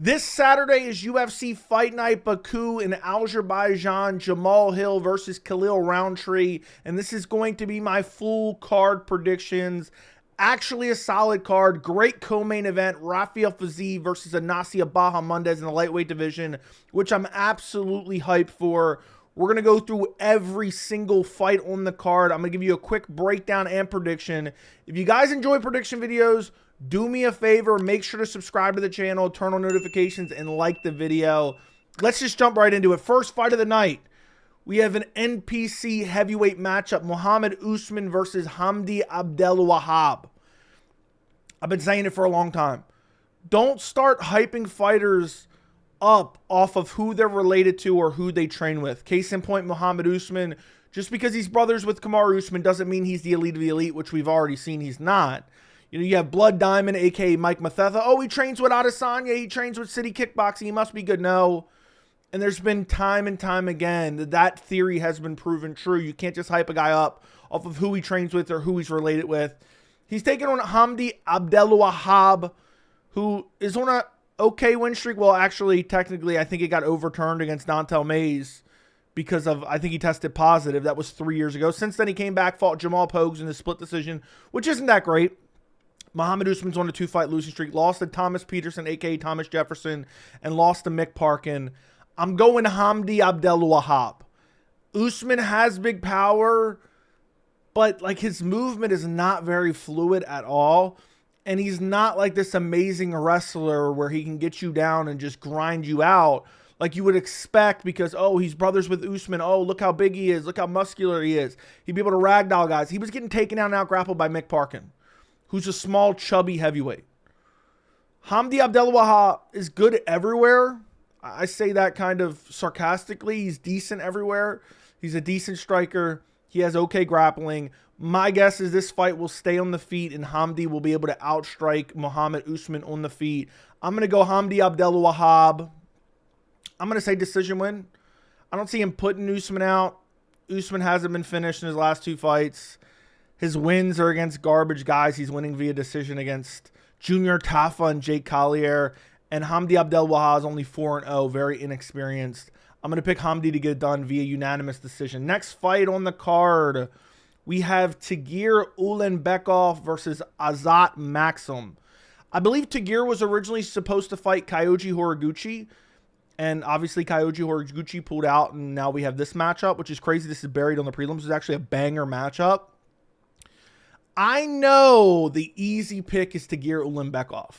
This Saturday is UFC Fight Night Baku in Azerbaijan. Jamal Hill versus Khalil Rountree. And this is going to be my full card predictions. Actually a solid card. Great co-main event. Rafael Fiziev versus Anassia Bahamondes in the lightweight division, which I'm absolutely hyped for. We're going to go through every single fight on the card. I'm going to give you a quick breakdown and prediction. If you guys enjoy prediction videos, do me a favor, make sure to subscribe to the channel, turn on notifications, and like the video. Let's just jump right into it. First fight of the night. We have an NPC heavyweight matchup. Mohammed Usman versus Hamdy Abdelwahab. I've been saying it for a long time. Don't start hyping fighters up off of who they're related to or who they train with. Case in point, Mohammed Usman. Just because he's brothers with Kamaru Usman doesn't mean he's the elite of the elite, which we've already seen he's not. You know, you have Blood Diamond, a.k.a. Mike Mathetha. Oh, he trains with Adesanya. He trains with City Kickboxing. He must be good. No. And there's been time and time again that theory has been proven true. You can't just hype a guy up off of who he trains with or who he's related with. He's taking on Hamdy Abdelwahab, who is on a okay win streak. Well, actually, technically, I think it got overturned against Dontel Mays because of, I think he tested positive. That was 3 years ago. Since then, he came back, fought Jamal Pogues in the split decision, which isn't that great. Mohammed Usman's on a 2-fight losing streak. Lost to Thomas Peterson, a.k.a. Thomas Jefferson, and lost to Mick Parkin. I'm going Hamdy Abdelwahab. Usman has big power, but like his movement is not very fluid at all. And he's not like this amazing wrestler where he can get you down and just grind you out like you would expect because, oh, he's brothers with Usman. Oh, look how big he is. Look how muscular he is. He'd be able to ragdoll guys. He was getting taken down and out-grappled by Mick Parkin, who's a small, chubby heavyweight. Hamdy Abdelwahab is good everywhere. I say that kind of sarcastically. He's decent everywhere. He's a decent striker. He has okay grappling. My guess is this fight will stay on the feet and Hamdy will be able to outstrike Mohammed Usman on the feet. I'm going to go Hamdy Abdelwahab. I'm going to say decision win. I don't see him putting Usman out. Usman hasn't been finished in his last 2 fights. His wins are against garbage guys. He's winning via decision against Junior Tafa and Jake Collier. And Hamdy Abdelwahab is only 4-0, very inexperienced. I'm going to pick Hamdy to get it done via unanimous decision. Next fight on the card, we have Tagir Ulanbekov versus Azat Maksum. I believe Tagir was originally supposed to fight Kyoji Horiguchi. And obviously Kyoji Horiguchi pulled out. And now we have this matchup, which is crazy. This is buried on the prelims. It's actually a banger matchup. I know the easy pick is Tagir Ulanbekov.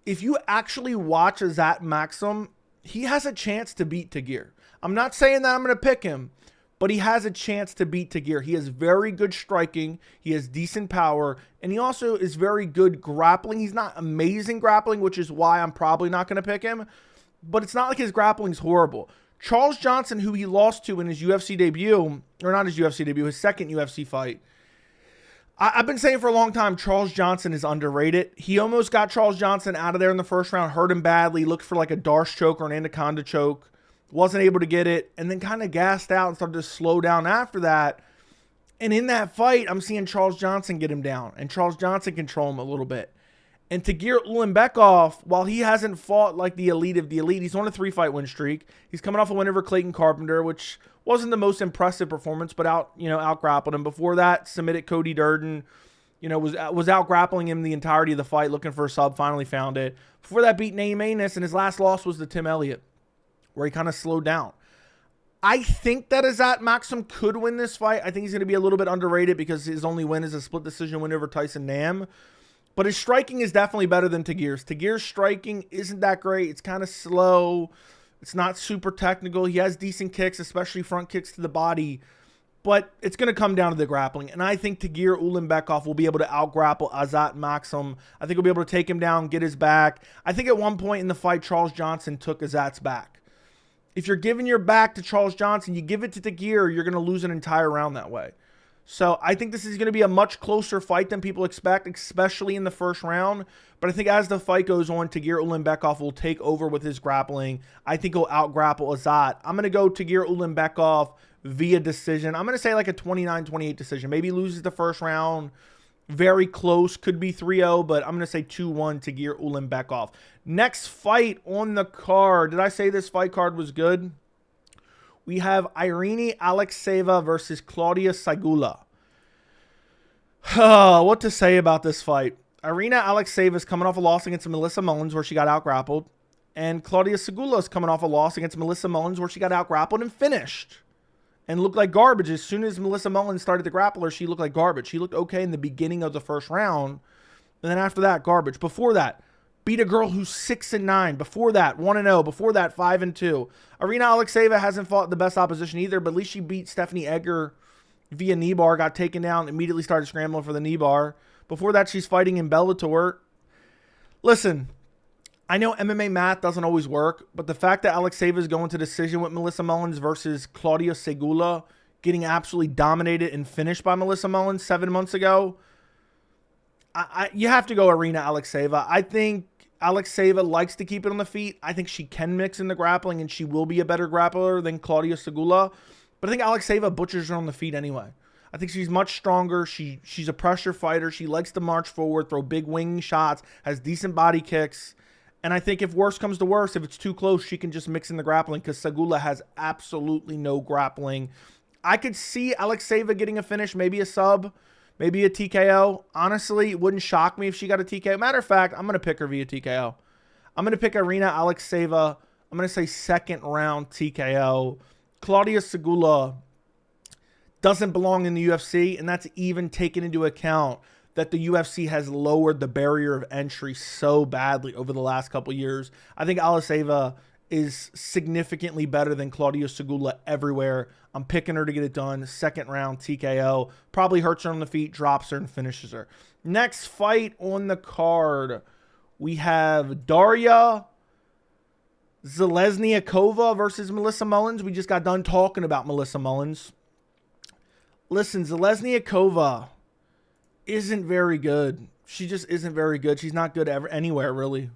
If you actually watch Azat Maksum, he has a chance to beat Tagir. I'm not saying that I'm going to pick him, but he has a chance to beat Tagir. He has very good striking. He has decent power, and he also is very good grappling. He's not amazing grappling, which is why I'm probably not going to pick him, but it's not like his grappling's horrible. Charles Johnson, who he lost to in his UFC debut, or not his UFC debut, his second UFC fight, I've been saying for a long time, Charles Johnson is underrated. He almost got Charles Johnson out of there in the first round, hurt him badly, looked for like a Darce choke or an Anaconda choke, wasn't able to get it, and then kind of gassed out and started to slow down after that. And in that fight, I'm seeing Charles Johnson get him down, and Charles Johnson control him a little bit. And Tagir Ulanbekov, while he hasn't fought like the elite of the elite, he's on a 3-fight win streak. He's coming off a win over Clayton Carpenter, which wasn't the most impressive performance, but out-grappled him. Before that, submitted Cody Durden, was out-grappling him the entirety of the fight, looking for a sub, finally found it. Before that, beat Naimov, and his last loss was to Tim Elliott, where he kind of slowed down. I think that Azat Maksum could win this fight. I think he's going to be a little bit underrated because his only win is a split decision win over Tyson Nam. But his striking is definitely better than Tagir's. Tagir's striking isn't that great. It's kind of slow. It's not super technical. He has decent kicks, especially front kicks to the body. But it's going to come down to the grappling. And I think Tagir Ulanbekov will be able to out-grapple Azat Maksum. I think he'll be able to take him down, get his back. I think at one point in the fight, Charles Johnson took Azat's back. If you're giving your back to Charles Johnson, you give it to Tagir, you're going to lose an entire round that way. So I think this is going to be a much closer fight than people expect, especially in the first round. But I think as the fight goes on, Tagir Ulanbekov will take over with his grappling. I think he'll out-grapple Azat. I'm going to go Tagir Ulanbekov via decision. I'm going to say like a 29-28 decision. Maybe loses the first round, Very close. Could be 3-0, but I'm going to say 2-1 Tagir Ulanbekov. Next fight on the card. Did I say this fight card was good? We have Irina Alekseeva versus Klaudia Syguła. What to say about this fight? Irina Alekseeva is coming off a loss against Melissa Mullins where she got out-grappled. And Klaudia Syguła is coming off a loss against Melissa Mullins where she got out-grappled and finished. And looked like garbage. As soon as Melissa Mullins started to grapple her, she looked like garbage. She looked okay in the beginning of the first round. And then after that, garbage. Before that, beat a girl who's 6-9. Before that, 1-0. Before that, 5-2. Irina Alekseeva hasn't fought the best opposition either, but at least she beat Stephanie Egger via knee bar, got taken down, immediately started scrambling for the knee bar. Before that, she's fighting in Bellator. Listen, I know MMA math doesn't always work, but the fact that Alekseeva is going to decision with Melissa Mullins versus Klaudia Syguła, getting absolutely dominated and finished by Melissa Mullins 7 months ago, you have to go Irina Alekseeva. I think Alekseeva likes to keep it on the feet. I think she can mix in the grappling, and she will be a better grappler than Klaudia Syguła. But I think Alekseeva butchers her on the feet anyway. I think she's much stronger. She's a pressure fighter. She likes to march forward, throw big wing shots, has decent body kicks. And I think if worse comes to worse, if it's too close, she can just mix in the grappling because Syguła has absolutely no grappling. I could see Alekseeva getting a finish, maybe a sub, maybe a TKO. Honestly, it wouldn't shock me if she got a TKO. Matter of fact, I'm going to pick her via TKO. I'm going to pick Irina Alekseeva. I'm going to say second round TKO. Klaudia Syguła doesn't belong in the UFC, and that's even taken into account that the UFC has lowered the barrier of entry so badly over the last couple years. I think Alekseeva is significantly better than Klaudia Syguła everywhere. I'm picking her to get it done. Second round TKO. Probably hurts her on the feet, drops her, and finishes her. Next fight on the card, we have Daria Zheleznyakova versus Melissa Mullins. We just got done talking about Melissa Mullins. Listen, Zheleznyakova isn't very good. She just isn't very good. She's not good anywhere, really.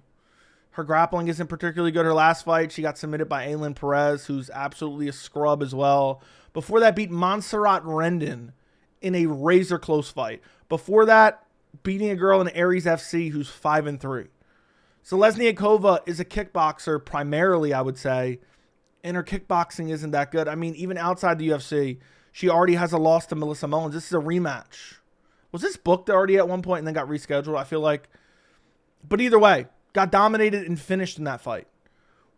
Her grappling isn't particularly good. Her last fight, she got submitted by Aylin Perez, who's absolutely a scrub as well. Before that, beat Montserrat Rendon in a razor-close fight. Before that, beating a girl in Aries FC who's 5-3. Zheleznyakova is a kickboxer primarily, I would say, and her kickboxing isn't that good. I mean, even outside the UFC, she already has a loss to Melissa Mullins. This is a rematch. Was this booked already at one point and then got rescheduled? I feel like. But either way, got dominated and finished in that fight.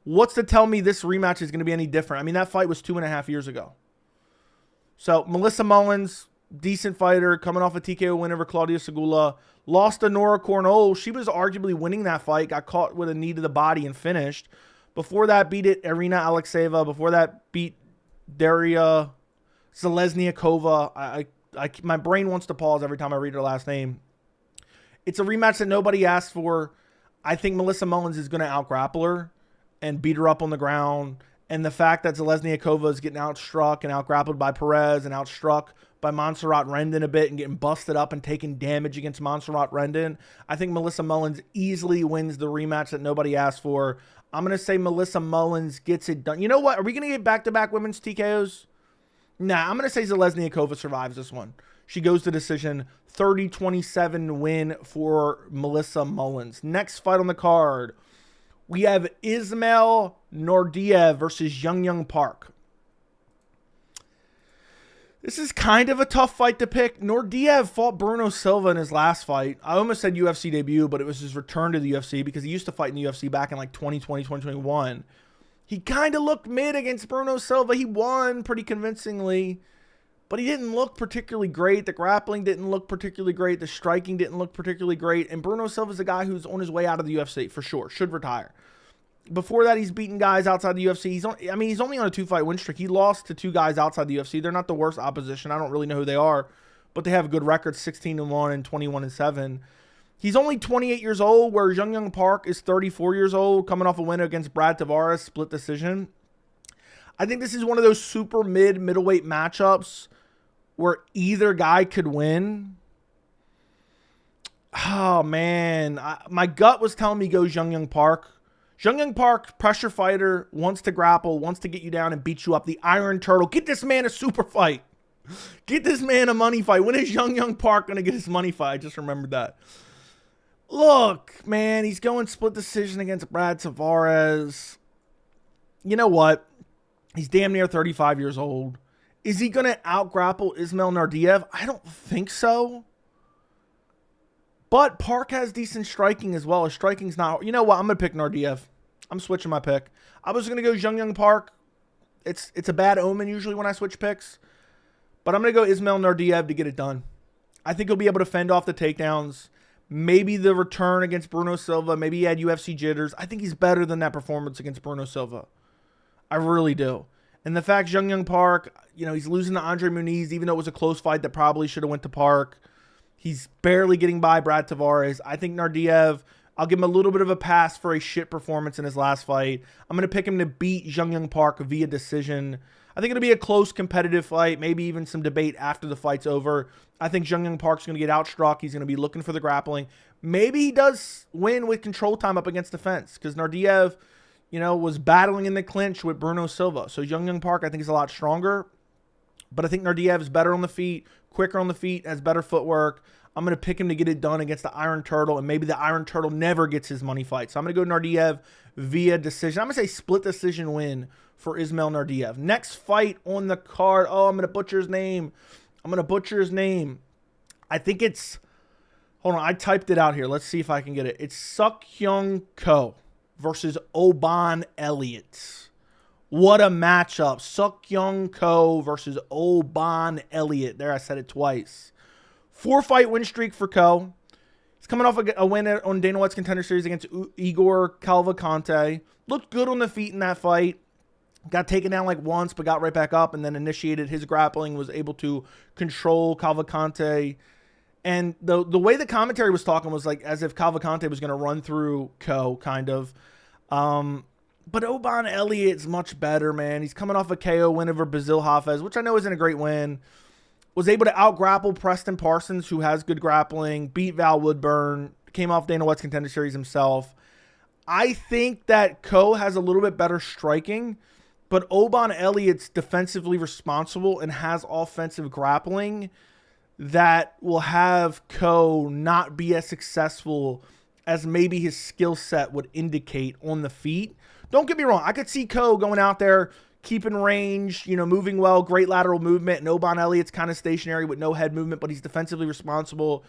What's to tell me this rematch is going to be any different? I mean, that fight was 2.5 years ago. So, Melissa Mullins, decent fighter, coming off a TKO win over Klaudia Syguła. Lost to Nora Cornell. She was arguably winning that fight. Got caught with a knee to the body and finished. Before that, beat it Irina Alekseeva. Before that, beat Daria Zheleznyakova. My brain wants to pause every time I read her last name. It's a rematch that nobody asked for. I think Melissa Mullins is going to out-grapple her and beat her up on the ground. And the fact that Zheleznyakova is getting outstruck and out-grappled by Perez and outstruck by Montserrat Rendon a bit and getting busted up and taking damage against Montserrat Rendon, I think Melissa Mullins easily wins the rematch that nobody asked for. I'm going to say Melissa Mullins gets it done. You know what? Are we going to get back-to-back women's TKOs? Nah, I'm going to say Zheleznyakova survives this one. She goes to decision, 30-27 win for Melissa Mullins. Next fight on the card, we have Ismail Naurdiev versus Yong Park. This is kind of a tough fight to pick. Naurdiev fought Bruno Silva in his last fight. I almost said UFC debut, but it was his return to the UFC because he used to fight in the UFC back in like 2020, 2021. He kind of looked mid against Bruno Silva. He won pretty convincingly, but he didn't look particularly great. The grappling didn't look particularly great. The striking didn't look particularly great. And Bruno Silva's a guy who's on his way out of the UFC for sure. Should retire. Before that, he's beaten guys outside the UFC. He's only on a 2-fight win streak. He lost to 2 guys outside the UFC. They're not the worst opposition. I don't really know who they are, but they have good records, 16-1 and 21-7. He's only 28 years old, where Yong Park is 34 years old, coming off a win against Brad Tavares, split decision. I think this is one of those super middleweight matchups where either guy could win. Oh, man. My gut was telling me go Yong Park. Yong Park, pressure fighter, wants to grapple, wants to get you down and beat you up. The Iron Turtle. Get this man a super fight. Get this man a money fight. When is Young Park going to get his money fight? I just remembered that. Look, man, he's going split decision against Brad Tavares. You know what? He's damn near 35 years old. Is he going to out-grapple Ismail Naurdiev? I don't think so. But Park has decent striking as well. His striking's not... You know what? I'm going to pick Naurdiev. I'm switching my pick. I was going to go Young Park. It's a bad omen usually when I switch picks. But I'm going to go Ismail Naurdiev to get it done. I think he'll be able to fend off the takedowns. Maybe the return against Bruno Silva. Maybe he had UFC jitters. I think he's better than that performance against Bruno Silva. I really do. And the fact Young Park, you know, he's losing to Andre Muniz, even though it was a close fight that probably should have went to Park. He's barely getting by Brad Tavares. I think Naurdiev, I'll give him a little bit of a pass for a shit performance in his last fight. I'm going to pick him to beat Young Park via decision. I think it'll be a close, competitive fight, maybe even some debate after the fight's over. I think Young Park's going to get outstruck. He's going to be looking for the grappling. Maybe he does win with control time up against the fence because Naurdiev, you know, was battling in the clinch with Bruno Silva. So Young Park, I think, is a lot stronger. But I think Naurdiev is better on the feet, quicker on the feet, has better footwork. I'm going to pick him to get it done against the Iron Turtle, and maybe the Iron Turtle never gets his money fight. So I'm going to go Naurdiev via decision. I'm going to say split decision win for Ismail Naurdiev. Next fight on the card. Oh, I'm going to butcher his name. I think it's... Hold on, I typed it out here. Let's see if I can get it. It's Seokhyeon versus Oban Elliott. What a matchup. Seokhyeon versus Oban Elliott. There, I said it twice. 4-fight win streak for Ko. He's coming off a win on Dana White's Contender Series against Igor Cavalcante. Looked good on the feet in that fight. Got taken down like once, but got right back up and then initiated his grappling, was able to control Cavalcante. And the way the commentary was talking was like as if Cavalcante was going to run through Ko, kind of. But Oban Elliott's much better, man. He's coming off a KO win over Basil Hafez, which I know isn't a great win. Was able to out-grapple Preston Parsons, who has good grappling, beat Val Woodburn, came off Dana White's Contender Series himself. I think that Ko has a little bit better striking, but Oban Elliott's defensively responsible and has offensive grappling that will have Ko not be as successful as maybe his skill set would indicate on the feet. Don't get me wrong. I could see Ko going out there, keeping range, you know, moving well, great lateral movement, and Oban Elliott's kind of stationary with no head movement, but he's defensively responsible.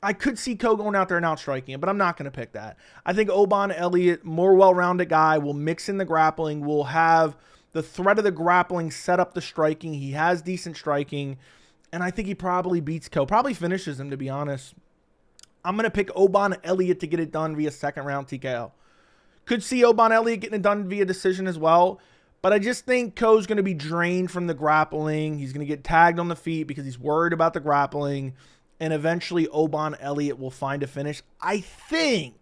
I could see Ko going out there and outstriking him, but I'm not going to pick that. I think Oban Elliott, more well-rounded guy, will mix in the grappling, will have the threat of the grappling set up the striking. He has decent striking, and I think he probably beats Ko, probably finishes him, to be honest. I'm going to pick Oban Elliott to get it done via second-round TKO. Could see Oban Elliott getting it done via decision as well. But I just think Ko's going to be drained from the grappling. He's going to get tagged on the feet because he's worried about the grappling. And eventually Oban Elliott will find a finish. I think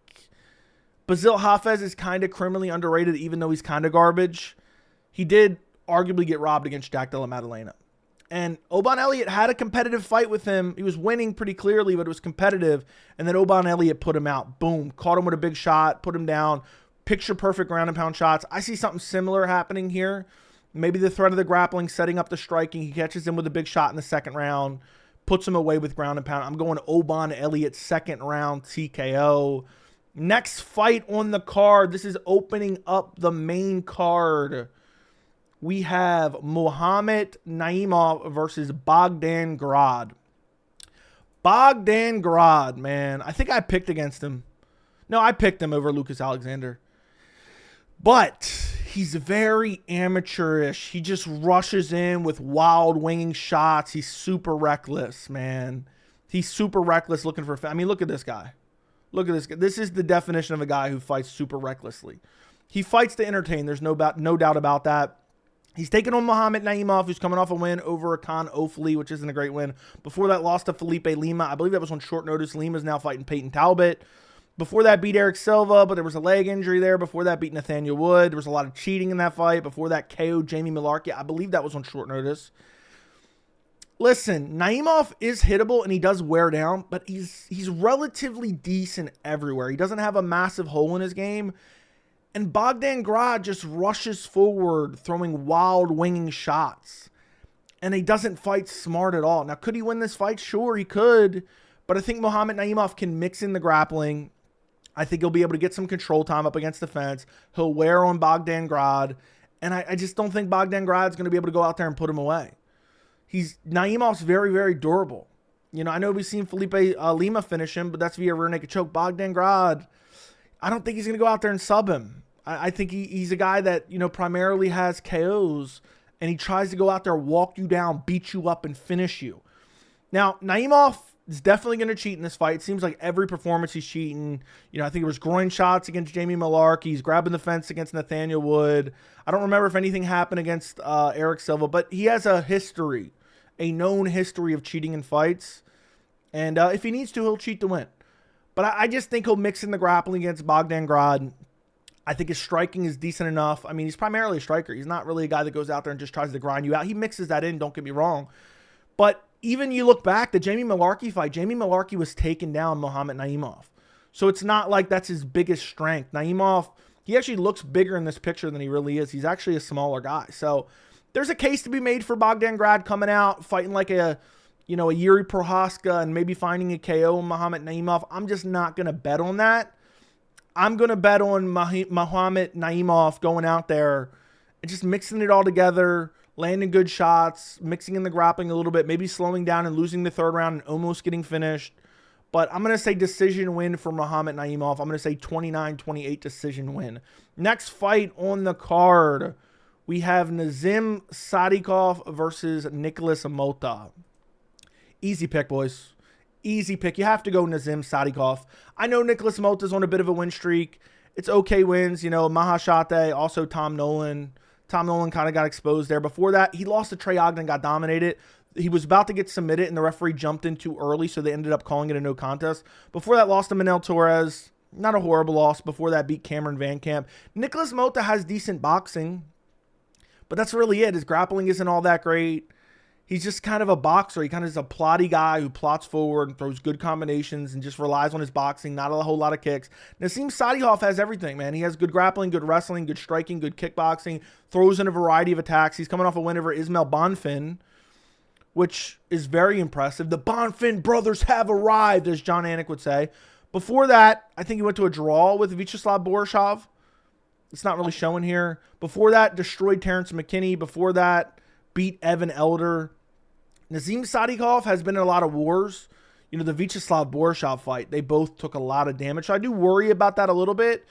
Basil Hafez is kind of criminally underrated, even though he's kind of garbage. He did arguably get robbed against Jack Della Maddalena. And Oban Elliott had a competitive fight with him. He was winning pretty clearly, but it was competitive. And then Oban Elliott put him out. Boom. Caught him with a big shot. Put him down. Picture perfect ground and pound shots. I see something similar happening here. Maybe the threat of the grappling, setting up the striking. He catches him with a big shot in the second round, puts him away with ground and pound. I'm going Oban Elliott second round TKO. Next fight on the card. This is opening up the main card. We have Mohammed Naimov versus Bogdan Grad. Bogdan Grad, man. I think I picked against him. No, I picked him over Lucas Alexander. But he's very amateurish. He just rushes in with wild winging shots. He's super reckless, man. He's super reckless looking for... I mean, look at this guy. Look at this guy. This is the definition of a guy who fights super recklessly. He fights to entertain. There's no doubt about that. He's taking on Mohammed Naimov, who's coming off a win over Khan Ofli, which isn't a great win. Before that, lost to Felipe Lima. I believe that was on short notice. Lima's now fighting Peyton Talbot. Before that, beat Eric Silva, but there was a leg injury there. Before that, beat Nathaniel Wood. There was a lot of cheating in that fight. Before that, KO Jamie Malarkey. I believe that was on short notice. Listen, Naimov is hittable and he does wear down, but he's relatively decent everywhere. He doesn't have a massive hole in his game. And Bogdan Grad just rushes forward, throwing wild winging shots. and he doesn't fight smart at all. Now, could he win this fight? Sure, he could. But I think Mohammed Naimov can mix in the grappling. I think he'll be able to get some control time up against the fence. He'll wear on Bogdan Grad. And I just don't think Bogdan Grad's going to be able to go out there and put him away. Naimov's very, very durable. You know, I know we've seen Felipe Lima finish him, but that's via rear naked choke. Bogdan Grad, I don't think he's going to go out there and sub him. I think he's a guy that, you know, primarily has KOs, and he tries to go out there, walk you down, beat you up, and finish you. Now, Naimov is definitely going to cheat in this fight. It seems like every performance he's cheating. You know, I think it was groin shots against Jamie Malarkey. He's grabbing the fence against Nathaniel Wood. I don't remember if anything happened against Eric Silva, but he has a history, a known history of cheating in fights. And if he needs to, he'll cheat to win. But I just think he'll mix in the grappling against Bogdan Grad. I think his striking is decent enough. I mean, he's primarily a striker. He's not really a guy that goes out there and just tries to grind you out. He mixes that in, don't get me wrong. But even you look back, the Jamie Malarkey fight, Jamie Malarkey was taking down Mohammed Naimov. So it's not like that's his biggest strength. Naimov, he actually looks bigger in this picture than he really is. He's actually a smaller guy. So there's a case to be made for Bogdan Grad coming out, fighting like a Yuri Prohaska and maybe finding a KO on Mohammed Naimov. I'm just not going to bet on that. I'm going to bet on Mohammed Naimov going out there and just mixing it all together, landing good shots, mixing in the grappling a little bit, maybe slowing down and losing the third round and almost getting finished. But I'm going to say decision win for Mohammed Naimov. I'm going to say 29-28 decision win. Next fight on the card, we have Nazim Sadykhov versus Nikolas Motta. Easy pick, boys. Easy pick. You have to go Nazim Sadykhov. I know Nikolas Motta's on a bit of a win streak. It's okay wins. You know, Mahashate, also Tom Nolan. Tom Nolan kind of got exposed there. Before that, he lost to Trey Ogden, got dominated. He was about to get submitted, and the referee jumped in too early, so they ended up calling it a no contest. Before that, lost to Manel Torres. Not a horrible loss. Before that, beat Cameron Van Camp. Nikolas Motta has decent boxing, but that's really it. His grappling isn't all that great. He's just kind of a boxer. He kind of is a plotty guy who plots forward and throws good combinations and just relies on his boxing, not a whole lot of kicks. Nazim Sadykhov has everything, man. He has good grappling, good wrestling, good striking, good kickboxing, throws in a variety of attacks. He's coming off a win over Ismail Bonfin, which is very impressive. The Bonfin brothers have arrived, as John Anik would say. Before that, I think he went to a draw with Vyacheslav Borisov. It's not really showing here. Before that, destroyed Terrence McKinney. Before that, beat Evan Elder. Nazim Sadykhov has been in a lot of wars. You know, the Vyacheslav Borisov fight, they both took a lot of damage. So I do worry about that a little bit.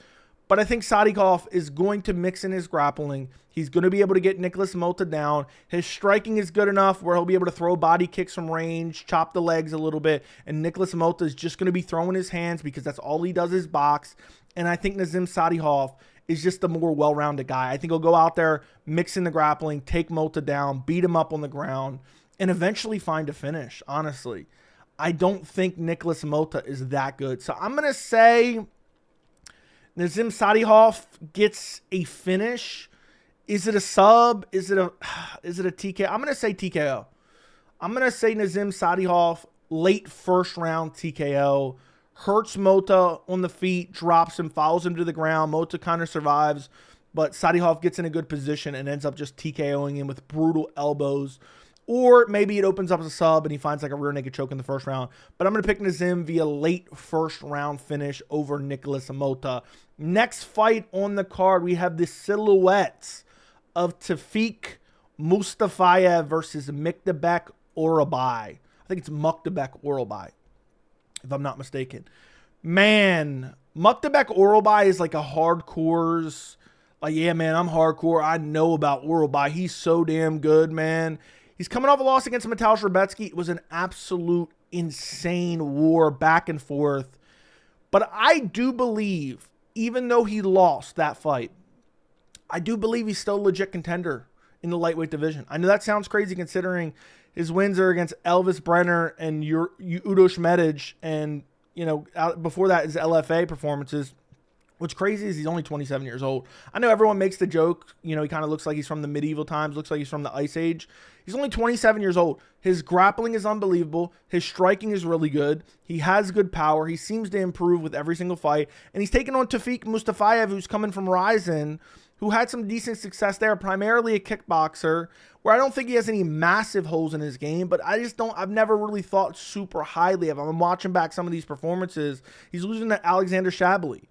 But I think Sadykhov is going to mix in his grappling. He's going to be able to get Nikolas Motta down. His striking is good enough where he'll be able to throw body kicks from range, chop the legs a little bit. And Nikolas Motta is just going to be throwing his hands because that's all he does is box. And I think Nazim Sadykhov is just a more well-rounded guy. I think he'll go out there, mix in the grappling, take Motta down, beat him up on the ground, and eventually find a finish, honestly. I don't think Nikolas Motta is that good. So I'm going to say Nazim Sadykhov gets a finish. Is it a sub? Is it a TKO? I'm going to say TKO. I'm going to say Nazim Sadykhov, late first round TKO. Hurts Motta on the feet, drops him, follows him to the ground. Motta kind of survives, but Sadykhov gets in a good position and ends up just TKOing him with brutal elbows. Or maybe it opens up as a sub and he finds like a rear naked choke in the first round. But I'm going to pick Nazim via late first round finish over Nikolas Motta. Next fight on the card, we have the silhouettes of Tofiq Mustafayev versus Muktabek Orolbai. I think it's Muktabek Orolbai, if I'm not mistaken. Man, Muktabek Orolbai is like a hardcore's, like, yeah, man, I'm hardcore. I know about Orolbai. He's so damn good, man. He's coming off a loss against Mateusz Rebecki. It was an absolute insane war back and forth. But I do believe, even though he lost that fight, I do believe he's still a legit contender in the lightweight division. I know that sounds crazy considering his wins are against Elvis Brenner and Udos Medic, and, you know, before that is LFA performances. What's crazy is he's only 27 years old. I know everyone makes the joke, you know, he kind of looks like he's from the medieval times, looks like he's from the Ice Age. He's only 27 years old. His grappling is unbelievable. His striking is really good. He has good power. He seems to improve with every single fight. And he's taking on Tofiq Mustafayev, who's coming from Ryzen, who had some decent success there, primarily a kickboxer, where I don't think he has any massive holes in his game, but I've never really thought super highly of him. I'm watching back some of these performances. He's losing to Alexander Shabaley,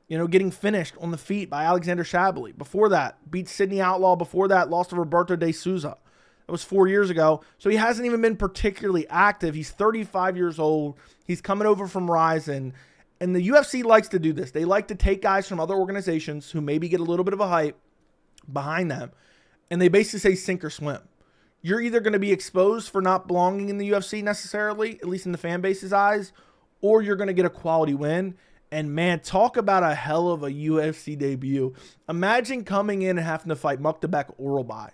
getting finished on the feet by Alexander Shabaley. Before that, beat Sidney Outlaw. Before that, lost to Roberto de Souza. That was 4 years ago. So he hasn't even been particularly active. He's 35 years old. He's coming over from Ryzen. And the UFC likes to do this. They like to take guys from other organizations who maybe get a little bit of a hype behind them, and they basically say sink or swim. You're either going to be exposed for not belonging in the UFC necessarily, at least in the fan base's eyes, or you're going to get a quality win. And man, talk about a hell of a UFC debut. Imagine coming in and having to fight Mukhtabek Orolbai,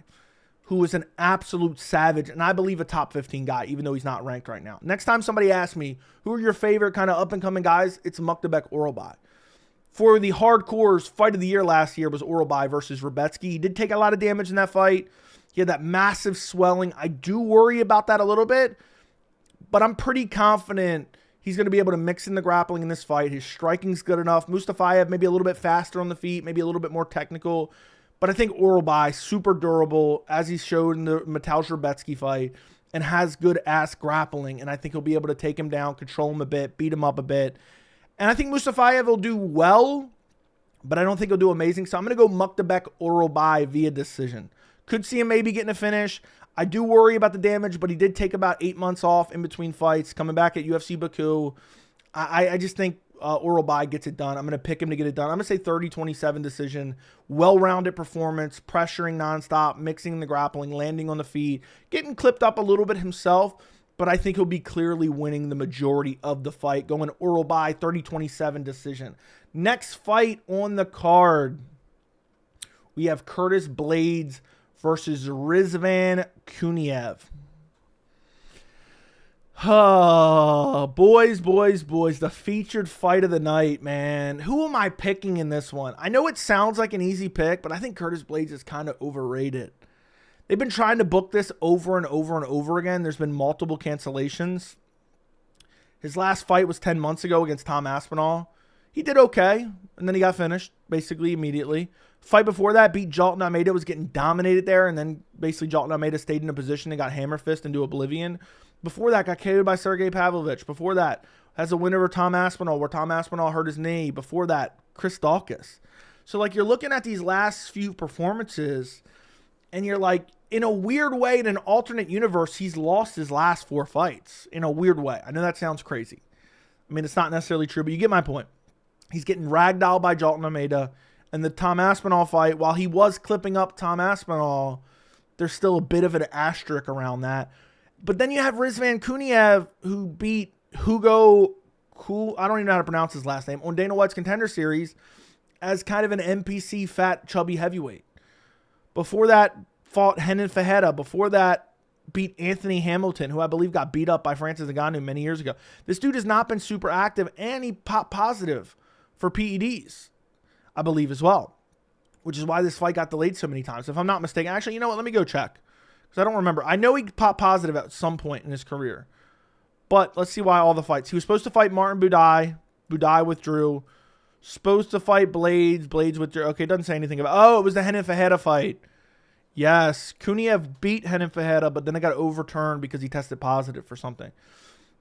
who is an absolute savage, and I believe a top 15 guy, even though he's not ranked right now. Next time somebody asks me, who are your favorite kind of up-and-coming guys, it's Mukhtabek Orolbai. For the hardcores, fight of the year last year was Orolbai versus Rebetsky. He did take a lot of damage in that fight. He had that massive swelling. I do worry about that a little bit, but I'm pretty confident he's going to be able to mix in the grappling in this fight. His striking's good enough. Mustafayev maybe a little bit faster on the feet, maybe a little bit more technical. But I think Orolbai, super durable, as he showed in the Mateusz Rebetsky fight, and has good ass grappling. And I think he'll be able to take him down, control him a bit, beat him up a bit. And I think Mustafayev will do well, but I don't think he'll do amazing. So I'm going to go Mukhtabek Orolbai via decision. Could see him maybe getting a finish. I do worry about the damage, but he did take about 8 months off in between fights, coming back at UFC Baku. I just think Orolbai gets it done. I'm going to pick him to get it done. I'm going to say 30-27 decision. Well-rounded performance, pressuring nonstop, mixing the grappling, landing on the feet, getting clipped up a little bit himself, but I think he'll be clearly winning the majority of the fight. Going Orolbai, 30-27 decision. Next fight on the card, we have Curtis Blaydes versus Rizvan Kuniev. Oh, boys, the featured fight of the night, man. Who am I picking in this one? I know it sounds like an easy pick, but I think Curtis Blaydes is kind of overrated. They've been trying to book this over and over and over again. There's been multiple cancellations. His last fight was 10 months ago against Tom Aspinall. He did okay, and then he got finished basically immediately. Fight before that, beat Jalton Almeida, was getting dominated there, and then basically Jalton Almeida stayed in a position and got hammer fist into oblivion. Before that, got KO'd by Sergey Pavlovich. Before that, has a win over Tom Aspinall, where Tom Aspinall hurt his knee. Before that, Chris Daukaus. So, you're looking at these last few performances, and you're like, in a weird way, in an alternate universe, he's lost his last 4 fights. In a weird way. I know that sounds crazy. I mean, it's not necessarily true, but you get my point. He's getting ragdolled by Jalton Almeida. And the Tom Aspinall fight, while he was clipping up Tom Aspinall, there's still a bit of an asterisk around that. But then you have Rizvan Kuniev, who beat Hugo Cool, I don't even know how to pronounce his last name, on Dana White's Contender Series as kind of an NPC fat, chubby heavyweight. Before that, fought Renan Fajeda. Before that, beat Anthony Hamilton, who I believe got beat up by Francis Ngannou many years ago. This dude has not been super active, and he popped positive for PEDs, I believe, as well, which is why this fight got delayed so many times. If I'm not mistaken, actually, you know what? Let me go check, because I don't remember. I know he popped positive at some point in his career, but let's see why all the fights. He was supposed to fight Martin Budai. Budai withdrew. Supposed to fight Blaydes. Blaydes withdrew. Okay, it doesn't say anything about. Oh, it was the Renan Fajeda fight. Yes, Kuniev beat Renan Fajeda, but then it got overturned because he tested positive for something.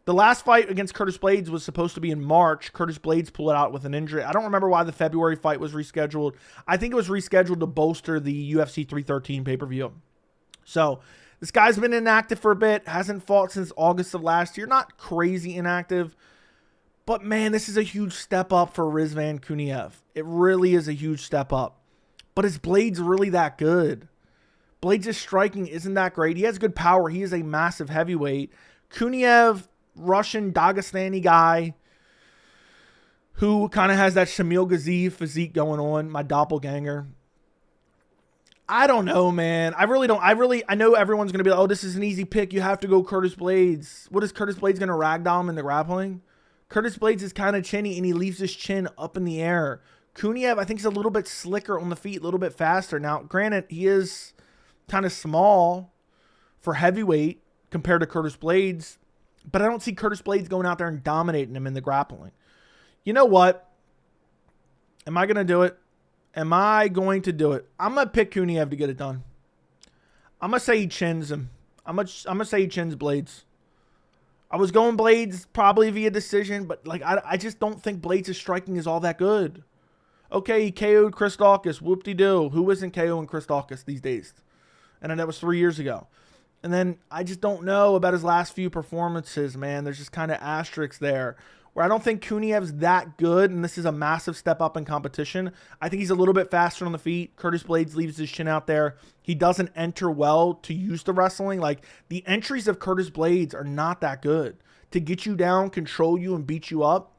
The last fight against Curtis Blaydes was supposed to be in March. Curtis Blaydes pulled it out with an injury. I don't remember why the February fight was rescheduled. I think it was rescheduled to bolster the UFC 313 pay-per-view. So this guy's been inactive for a bit. Hasn't fought since August of last year. Not crazy inactive. But man, this is a huge step up for Rizvan Kuniev. It really is a huge step up. But is Blaydes really that good? Blaydes' striking isn't that great. He has good power. He is a massive heavyweight. Kuniev, Russian Dagestani guy who kind of has that Shamil Gaziev physique going on, my doppelganger. I don't know, man. I know everyone's going to be like, oh, this is an easy pick. You have to go Curtis Blaydes. What is Curtis Blaydes going to ragdoll him in the grappling? Curtis Blaydes is kind of chinny, and he leaves his chin up in the air. Kuniev, I think, is a little bit slicker on the feet, a little bit faster. Now, granted, he is kind of small for heavyweight compared to Curtis Blaydes, but I don't see Curtis Blaydes going out there and dominating him in the grappling. You know what? Am I going to do it? Am I going to do it? I'm going to pick Kuniev to get it done. I'm going to say he chins him. I'm going to say he chins Blades. I was going Blades probably via decision, but like I just don't think Blades' striking is all that good. Okay, he KO'd Christakis. Whoop-de-doo. Who isn't KO'ing Christakis these days? And then that was 3 years ago. And then I just don't know about his last few performances, man. There's just kind of asterisks there where I don't think Kuniev's that good, and this is a massive step up in competition. I think he's a little bit faster on the feet. Curtis Blades leaves his chin out there. He doesn't enter well to use the wrestling. Like, the entries of Curtis Blades are not that good. To get you down, control you, and beat you up,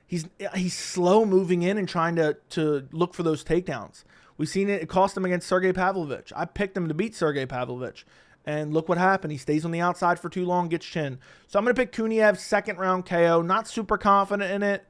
he's slow moving in and trying to look for those takedowns. We've seen it. It cost him against Sergey Pavlovich. I picked him to beat Sergey Pavlovich. And look what happened. He stays on the outside for too long, gets chin. So I'm going to pick Kuniev, second round KO. Not super confident in it,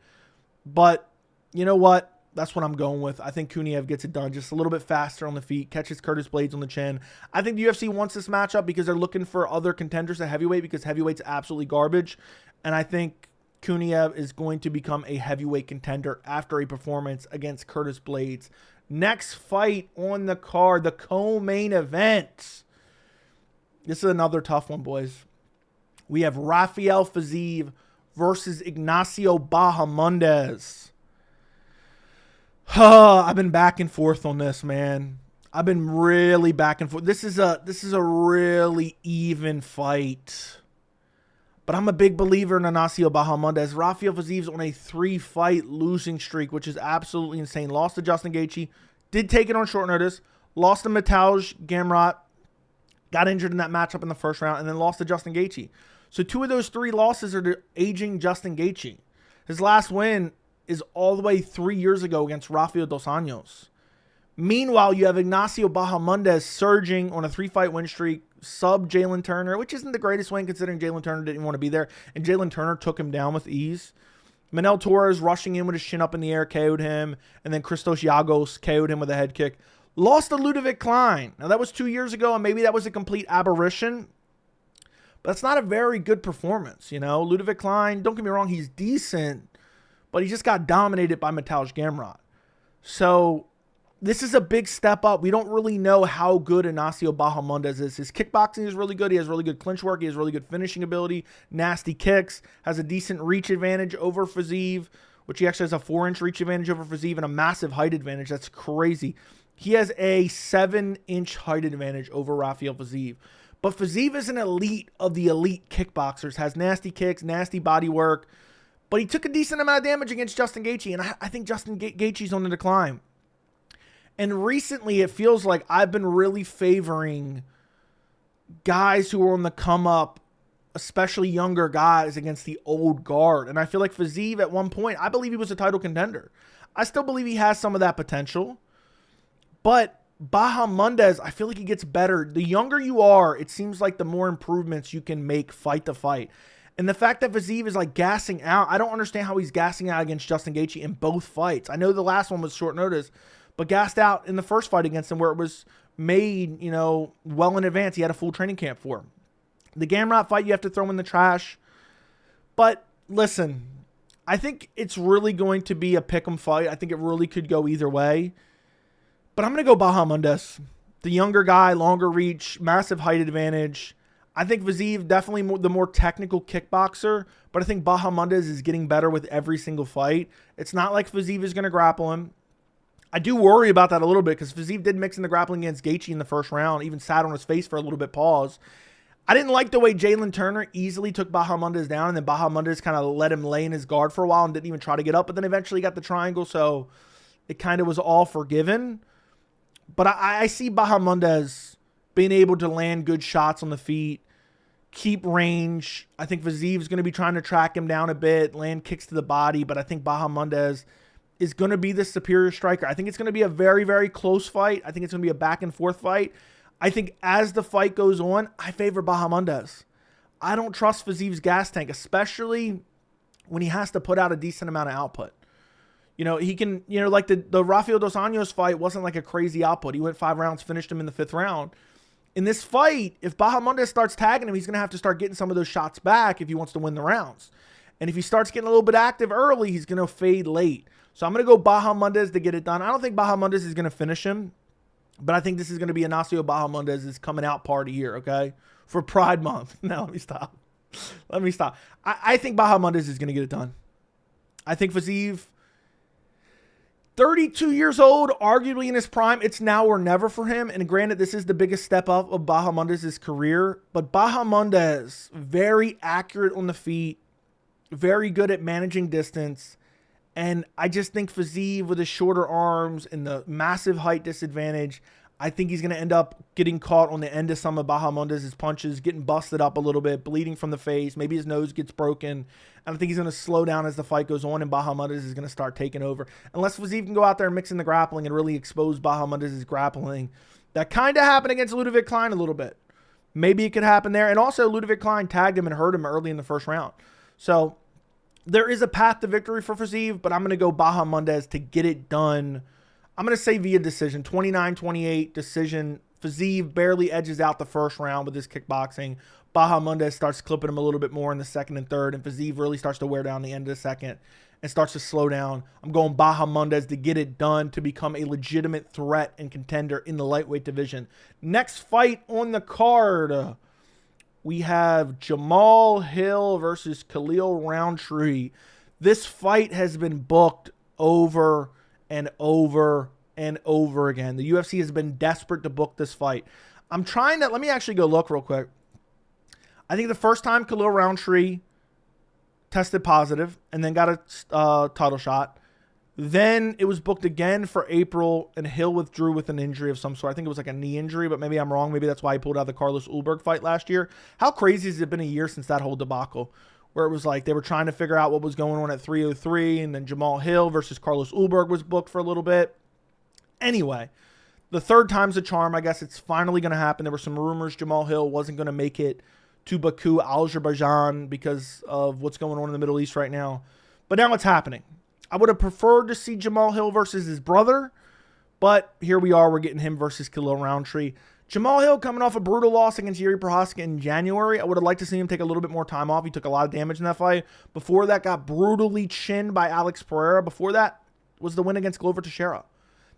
but you know what? That's what I'm going with. I think Kuniev gets it done just a little bit faster on the feet, catches Curtis Blades on the chin. I think the UFC wants this matchup because they're looking for other contenders at heavyweight because heavyweight's absolutely garbage. And I think Kuniev is going to become a heavyweight contender after a performance against Curtis Blades. Next fight on the card, the co-main event. This is another tough one, boys. We have Rafael Fiziev versus Ignacio Bahamondes. I've been back and forth on this, man. I've been really back and forth. This is a really even fight. But I'm a big believer in Ignacio Bahamondes. Rafael Fiziev's on a 3-fight losing streak, which is absolutely insane. Lost to Justin Gaethje. Did take it on short notice. Lost to Mateusz Gamrot. Got injured in that matchup in the first round, and then lost to Justin Gaethje. So 2 of those 3 losses are to aging Justin Gaethje. His last win is all the way 3 years ago against Rafael Dos Anjos. Meanwhile, you have Ignacio Bahamondes surging on a 3-fight win streak, sub Jalen Turner, which isn't the greatest win considering Jalen Turner didn't want to be there, and Jalen Turner took him down with ease. Manel Torres rushing in with his chin up in the air, KO'd him, and then Christos Giagos KO'd him with a head kick. Lost to Ludovic Klein. Now, that was 2 years ago, and maybe that was a complete aberration. But that's not a very good performance, you know. Ludovic Klein, don't get me wrong, he's decent. But he just got dominated by Mateusz Gamrot. So, this is a big step up. We don't really know how good Ignacio Bahamondes is. His kickboxing is really good. He has really good clinch work. He has really good finishing ability. Nasty kicks. Has a decent reach advantage over Fiziev, which he actually has a 4-inch reach advantage over Fiziev and a massive height advantage. That's crazy. He has a 7-inch height advantage over Rafael Fiziev. But Fiziev is an elite of the elite kickboxers. Has nasty kicks, nasty body work. But he took a decent amount of damage against Justin Gaethje. And I think Justin Gaethje's on the decline. And recently it feels like I've been really favoring guys who are on the come up, especially younger guys against the old guard. And I feel like Fiziev at one point, I believe he was a title contender. I still believe he has some of that potential. But Bahamondes, I feel like he gets better. The younger you are, it seems like the more improvements you can make fight to fight. And the fact that Fiziev is like gassing out, I don't understand how he's gassing out against Justin Gaethje in both fights. I know the last one was short notice, but gassed out in the first fight against him where it was made, you know, well in advance. He had a full training camp for him. The Gamrot fight, you have to throw in the trash. But listen, I think it's really going to be a pick'em fight. I think it really could go either way. But I'm going to go Bahamondes. The younger guy, longer reach, massive height advantage. I think Fiziev definitely the more technical kickboxer, but I think Bahamondes is getting better with every single fight. It's not like Fiziev is going to grapple him. I do worry about that a little bit because Fiziev did mix in the grappling against Gaethje in the first round, even sat on his face for a little bit, pause. I didn't like the way Jalen Turner easily took Bahamondes down, and then Bahamondes kind of let him lay in his guard for a while and didn't even try to get up, but then eventually got the triangle, so it kind of was all forgiven. But I see Bahamondes being able to land good shots on the feet, keep range. I think Fiziev is going to be trying to track him down a bit, land kicks to the body, but I think Bahamondes is going to be the superior striker. I think it's going to be a very, very close fight. I think it's going to be a back and forth fight. I think as the fight goes on, I favor Bahamondes. I don't trust Fiziev's gas tank, especially when he has to put out a decent amount of output. You know, he can, you know, like the Rafael Dos Anjos fight wasn't like a crazy output. He went 5 rounds, finished him in the 5th round. In this fight, if Bahamondes starts tagging him, he's going to have to start getting some of those shots back if he wants to win the rounds. And if he starts getting a little bit active early, he's going to fade late. So I'm going to go Bahamondes to get it done. I don't think Bahamondes is going to finish him, but I think this is going to be Ignacio Bahamondes' coming out party here, okay? For Pride Month. Now, let me stop. I think Bahamondes is going to get it done. I think Fiziev, 32 years old, arguably in his prime. It's now or never for him. And granted, this is the biggest step up of Bahamondes' career. But Bahamondes, very accurate on the feet, very good at managing distance. And I just think Fiziev with his shorter arms and the massive height disadvantage, I think he's going to end up getting caught on the end of some of Bahamondes' punches, getting busted up a little bit, bleeding from the face. Maybe his nose gets broken. I don't think he's going to slow down as the fight goes on, and Bahamondes is going to start taking over. Unless Fiziev can go out there and mix in the grappling and really expose Bahamondes' grappling. That kind of happened against Ludovic Klein a little bit. Maybe it could happen there. And also, Ludovic Klein tagged him and hurt him early in the first round. So there is a path to victory for Fiziev, but I'm going to go Bahamondes to get it done. I'm going to say via decision, 29-28 decision. Fiziev barely edges out the first round with his kickboxing. Bahamondes starts clipping him a little bit more in the second and third, and Fiziev really starts to wear down the end of the second and starts to slow down. I'm going Bahamondes to get it done to become a legitimate threat and contender in the lightweight division. Next fight on the card, we have Jamal Hill versus Khalil Rountree. This fight has been booked over and over and over again. The UFC has been desperate to book this fight. Let me actually go look real quick. I think the first time Khalil Rountree tested positive and then got a title shot. Then it was booked again for April, and Hill withdrew with an injury of some sort. I think it was like a knee injury, but maybe I'm wrong. Maybe that's why he pulled out the Carlos Ulberg fight last year. How crazy has it been a year since that whole debacle, where it was like they were trying to figure out what was going on at 303, and then Jamal Hill versus Carlos Ulberg was booked for a little bit. Anyway, the third time's a charm. I guess it's finally going to happen. There were some rumors Jamal Hill wasn't going to make it to Baku, Azerbaijan, because of what's going on in the Middle East right now. But now it's happening. I would have preferred to see Jamal Hill versus his brother, but here we are. We're getting him versus Khalil Rountree. Jamal Hill coming off a brutal loss against Yuri Prochazka in January. I would have liked to see him take a little bit more time off. He took a lot of damage in that fight. Before that, got brutally chinned by Alex Pereira. Before that was the win against Glover Teixeira.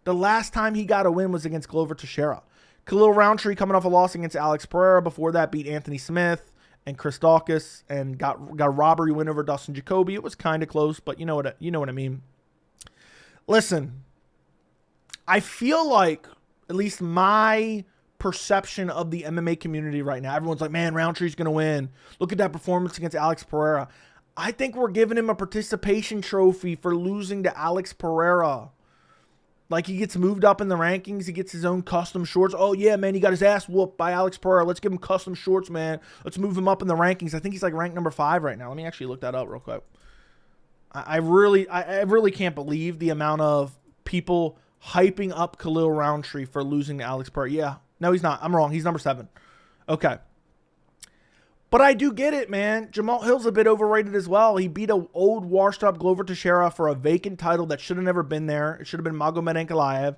The last time he got a win was against Glover Teixeira. Khalil Rountree coming off a loss against Alex Pereira. Before that, beat Anthony Smith and Chris Dawkins and got a robbery win over Dustin Jacoby. It was kind of close, but you know what I mean. Listen, I feel like at least my perception of the MMA community right now, everyone's like, man, Rountree's going to win. Look at that performance against Alex Pereira. I think we're giving him a participation trophy for losing to Alex Pereira. Like, he gets moved up in the rankings. He gets his own custom shorts. Oh, yeah, man, he got his ass whooped by Alex Pereira. Let's give him custom shorts, man. Let's move him up in the rankings. I think he's, like, ranked number 5 right now. Let me actually look that up real quick. I really can't believe the amount of people hyping up Khalil Rountree for losing to Alex Pereira. Yeah. No, he's not. I'm wrong. He's number 7. Okay. But I do get it, man. Jamal Hill's a bit overrated as well. He beat an old, washed-up Glover Teixeira for a vacant title that should have never been there. It should have been Magomed Ankalaev.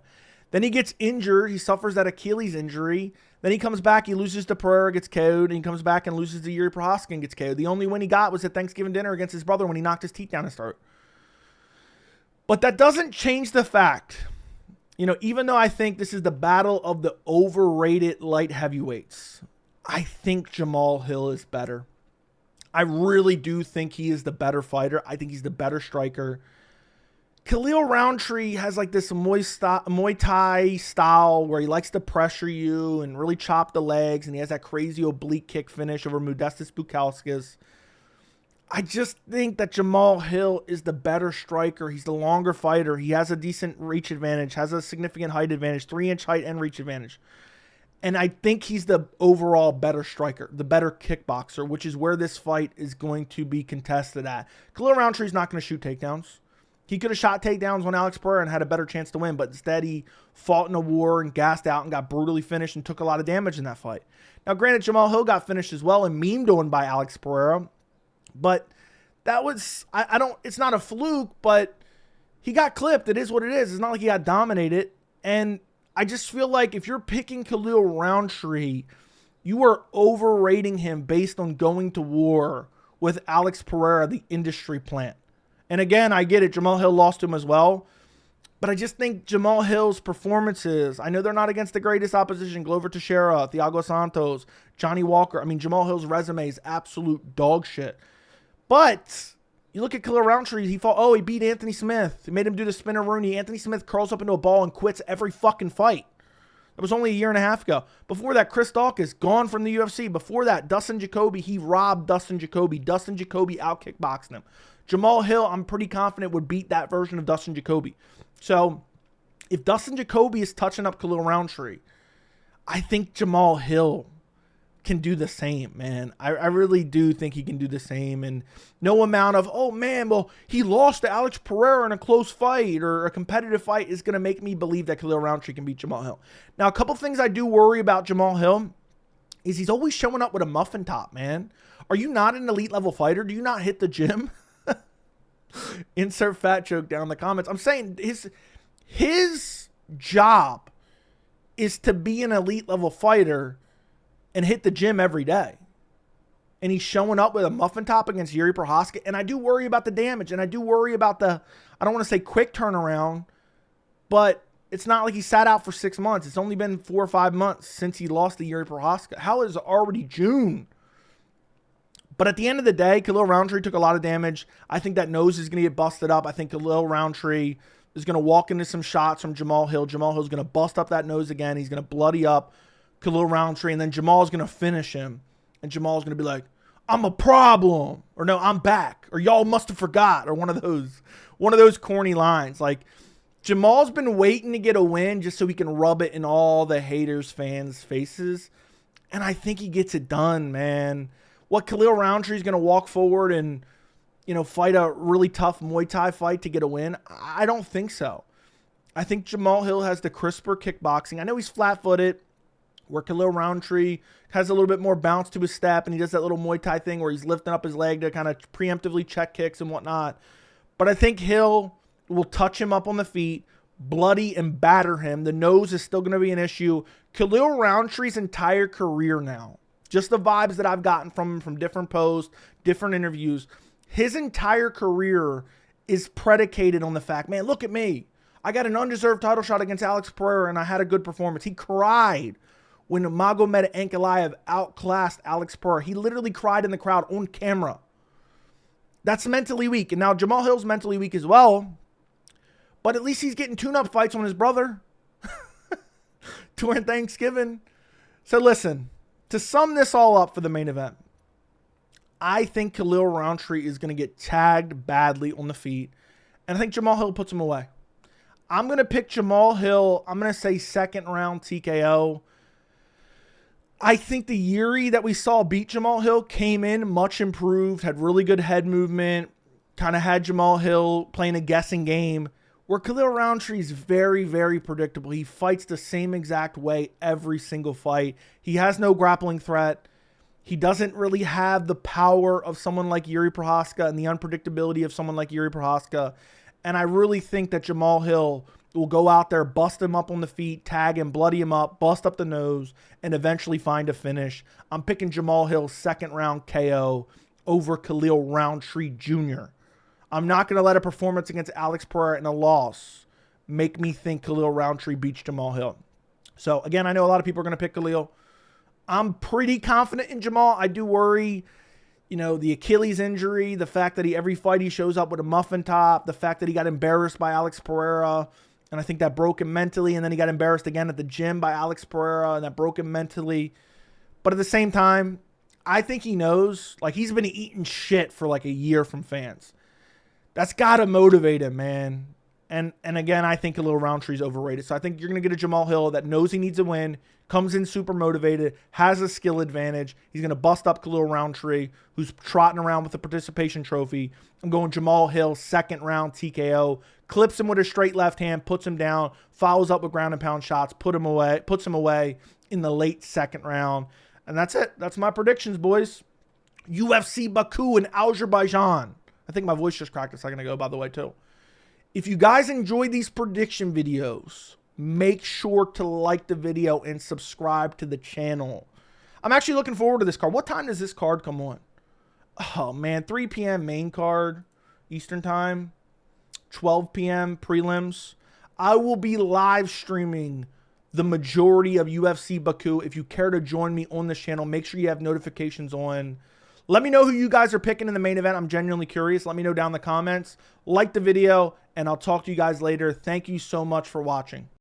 Then he gets injured. He suffers that Achilles injury. Then he comes back. He loses to Pereira, gets KO'd. And he comes back and loses to Yuri Prochazka and gets KO'd. The only win he got was at Thanksgiving dinner against his brother when he knocked his teeth down his throat. But that doesn't change the fact, even though I think this is the battle of the overrated light heavyweights, I think Jamal Hill is better. I really do think he is the better fighter. I think he's the better striker. Khalil Rountree has like this Muay Thai style where he likes to pressure you and really chop the legs, and he has that crazy oblique kick finish over Modestas Bukauskas. I just think that Jamal Hill is the better striker. He's the longer fighter. He has a decent reach advantage, has a significant height advantage, 3-inch height and reach advantage. And I think he's the overall better striker, the better kickboxer, which is where this fight is going to be contested at. Khalil Rountree is not going to shoot takedowns. He could have shot takedowns on Alex Pereira and had a better chance to win, but instead he fought in a war and gassed out and got brutally finished and took a lot of damage in that fight. Now, granted, Jamal Hill got finished as well and memed on by Alex Pereira, but that was, it's not a fluke, but he got clipped. It is what it is. It's not like he got dominated. And I just feel like if you're picking Khalil Rountree, you are overrating him based on going to war with Alex Pereira, the industry plant. And again, I get it. Jamal Hill lost to him as well. But I just think Jamal Hill's performances, I know they're not against the greatest opposition, Glover Teixeira, Thiago Santos, Johnny Walker. I mean, Jamal Hill's resume is absolute dog shit. But you look at Khalil Rountree, he beat Anthony Smith. He made him do the spinner Rooney. Anthony Smith curls up into a ball and quits every fucking fight. That was only a year and a half ago. Before that, Chris Daukaus gone from the UFC. Before that, Dustin Jacoby, he robbed Dustin Jacoby. Dustin Jacoby out-kickboxed him. Jamal Hill, I'm pretty confident, would beat that version of Dustin Jacoby. So, if Dustin Jacoby is touching up Khalil Rountree, I think Jamal Hill can do the same, man. I really do think he can do the same. And no amount of, oh, man, well, he lost to Alex Pereira in a close fight or a competitive fight is going to make me believe that Khalil Rountree can beat Jamal Hill. Now, a couple things I do worry about Jamal Hill is he's always showing up with a muffin top, man. Are you not an elite level fighter? Do you not hit the gym? Insert fat joke down in the comments. I'm saying his job is to be an elite level fighter and hit the gym every day. And he's showing up with a muffin top against Yuri Prochazka. And I do worry about the damage. And I do worry about I don't want to say quick turnaround, but it's not like he sat out for 6 months. It's only been 4 or 5 months since he lost to Yuri Prochazka. How is it already June? But at the end of the day, Khalil Rountree took a lot of damage. I think that nose is going to get busted up. I think Khalil Rountree is going to walk into some shots from Jamal Hill. Jamal Hill's going to bust up that nose again. He's going to bloody up Khalil Rountree, and then Jamal's going to finish him. And Jamal's going to be like, I'm a problem. Or no, I'm back. Or y'all must have forgot. Or one of those corny lines. Like, Jamal's been waiting to get a win just so he can rub it in all the haters, fans' faces. And I think he gets it done, man. What, Khalil Rountree is going to walk forward and, fight a really tough Muay Thai fight to get a win? I don't think so. I think Jamal Hill has the crisper kickboxing. I know he's flat-footed, where Khalil Rountree has a little bit more bounce to his step, and he does that little Muay Thai thing where he's lifting up his leg to kind of preemptively check kicks and whatnot. But I think Hill will touch him up on the feet, bloody and batter him. The nose is still going to be an issue. Khalil Rountree's entire career now, just the vibes that I've gotten from him from different posts, different interviews, his entire career is predicated on the fact, man, look at me. I got an undeserved title shot against Alex Pereira, and I had a good performance. He cried when Magomed Ankalaev outclassed Alex Pereira. He literally cried in the crowd on camera. That's mentally weak. And now Jamal Hill's mentally weak as well, but at least he's getting tune-up fights on his brother during Thanksgiving. So listen, to sum this all up for the main event, I think Khalil Rountree is going to get tagged badly on the feet, and I think Jamal Hill puts him away. I'm going to pick Jamal Hill. I'm going to say second round TKO. I think the Yuri that we saw beat Jamal Hill came in much improved, had really good head movement, kind of had Jamal Hill playing a guessing game, where Khalil Rountree is very, very predictable. He fights the same exact way every single fight. He has no grappling threat. He doesn't really have the power of someone like Yuri Prochazka and the unpredictability of someone like Yuri Prochazka. And I really think that Jamal Hill will go out there, bust him up on the feet, tag him, bloody him up, bust up the nose, and eventually find a finish. I'm picking Jamal Hill second round KO over Khalil Rountree Jr. I'm not going to let a performance against Alex Pereira and a loss make me think Khalil Rountree beats Jamal Hill. So, again, I know a lot of people are going to pick Khalil. I'm pretty confident in Jamal. I do worry, the Achilles injury, the fact that every fight he shows up with a muffin top, the fact that he got embarrassed by Alex Pereira, and I think that broke him mentally, and then he got embarrassed again at the gym by Alex Pereira, and that broke him mentally. But at the same time, I think he knows, he's been eating shit for a year from fans. That's got to motivate him, man. And again, I think Khalil Rountree's overrated. So I think you're going to get a Jamal Hill that knows he needs a win, comes in super motivated, has a skill advantage. He's going to bust up Khalil Rountree, who's trotting around with a participation trophy. I'm going Jamal Hill, second round TKO. Clips him with a straight left hand, puts him down, follows up with ground and pound shots, puts him away in the late second round. And that's it. That's my predictions, boys. UFC Baku and Azerbaijan. I think my voice just cracked a second ago, by the way, too. If you guys enjoy these prediction videos, make sure to like the video and subscribe to the channel. I'm actually looking forward to this card. What time does this card come on? Oh, man, 3 p.m. main card. Eastern time, 12 p.m. prelims. I will be live streaming the majority of UFC Baku. If you care to join me on this channel, make sure you have notifications on. Let me know who you guys are picking in the main event. I'm genuinely curious. Let me know down in the comments. Like the video, and I'll talk to you guys later. Thank you so much for watching.